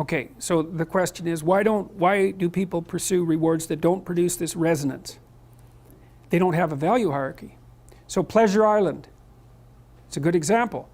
Okay, so the question is, why do people pursue rewards that don't produce this resonance? They don't have a value hierarchy. So Pleasure Island, it's a good example.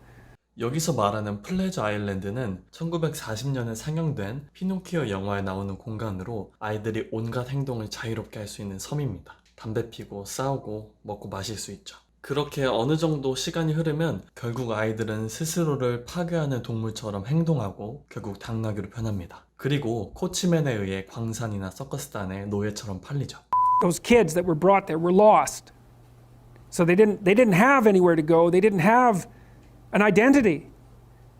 여기서 말하는 플레저 아일랜드는 1940년에 상영된 피노키오 영화에 나오는 공간으로 아이들이 온갖 행동을 자유롭게 할 수 있는 섬입니다. 담배 피고 싸우고 먹고 마실 수 있죠. 그렇게 어느 정도 시간이 흐르면 결국 아이들은 스스로를 파괴하는 동물처럼 행동하고 결국 당나귀로 변합니다. 그리고 코치맨에 의해 광산이나 서커스단의 노예처럼 팔리죠. Those kids that were brought there were lost. So they didn't have anywhere to go. They didn't have an identity.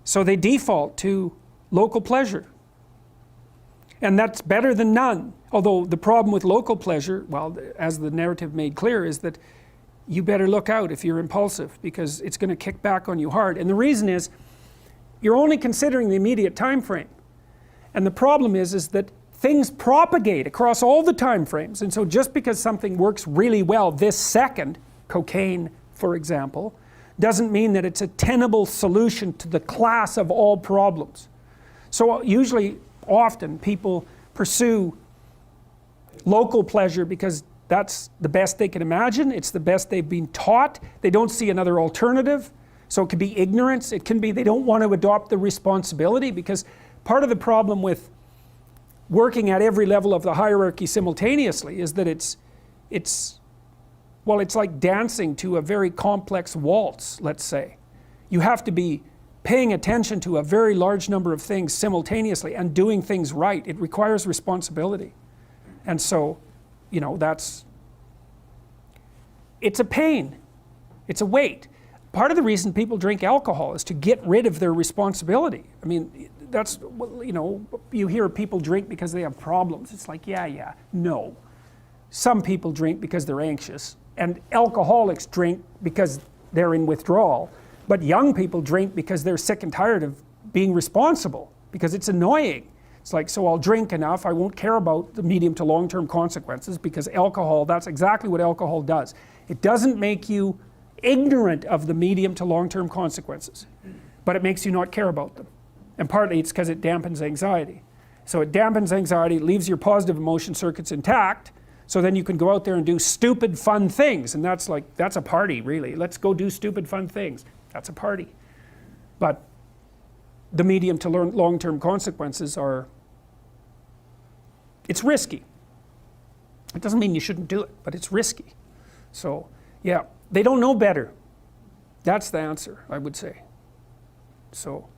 So they default to local pleasure. And that's better than none. Although the problem with local pleasure, well, as the narrative made clear, is that you better look out if you're impulsive, because it's going to kick back on you hard. And the reason is, you're only considering the immediate time frame. And the problem is that things propagate across all the time frames. And so just because something works really well this second, cocaine, for example, doesn't mean that it's a tenable solution to the class of all problems. So usually, often, people pursue local pleasure because that's the best they can imagine. It's the best they've been taught. They don't see another alternative. So it could be ignorance. It can be they don't want to adopt the responsibility, because part of the problem with working at every level of the hierarchy simultaneously is that it's like dancing to a very complex waltz, let's say. You have to be paying attention to a very large number of things simultaneously and doing things right. It requires responsibility. And so, you know, it's a pain. It's a weight. Part of the reason people drink alcohol is to get rid of their responsibility. I mean, that's, you know, you hear people drink because they have problems. It's like, yeah, no. Some people drink because they're anxious. And alcoholics drink because they're in withdrawal. But young people drink because they're sick and tired of being responsible, because it's annoying. It's like, so I'll drink enough, I won't care about the medium to long-term consequences, because alcohol, that's exactly what alcohol does. It doesn't make you ignorant of the medium to long-term consequences, but it makes you not care about them. And partly it's because it dampens anxiety. So it dampens anxiety, leaves your positive emotion circuits intact, so then you can go out there and do stupid fun things. And that's a party, really. Let's go do stupid fun things. That's a party. But the medium to long-term consequences it's risky. It doesn't mean you shouldn't do it, but it's risky. So, yeah, they don't know better. That's the answer, I would say. So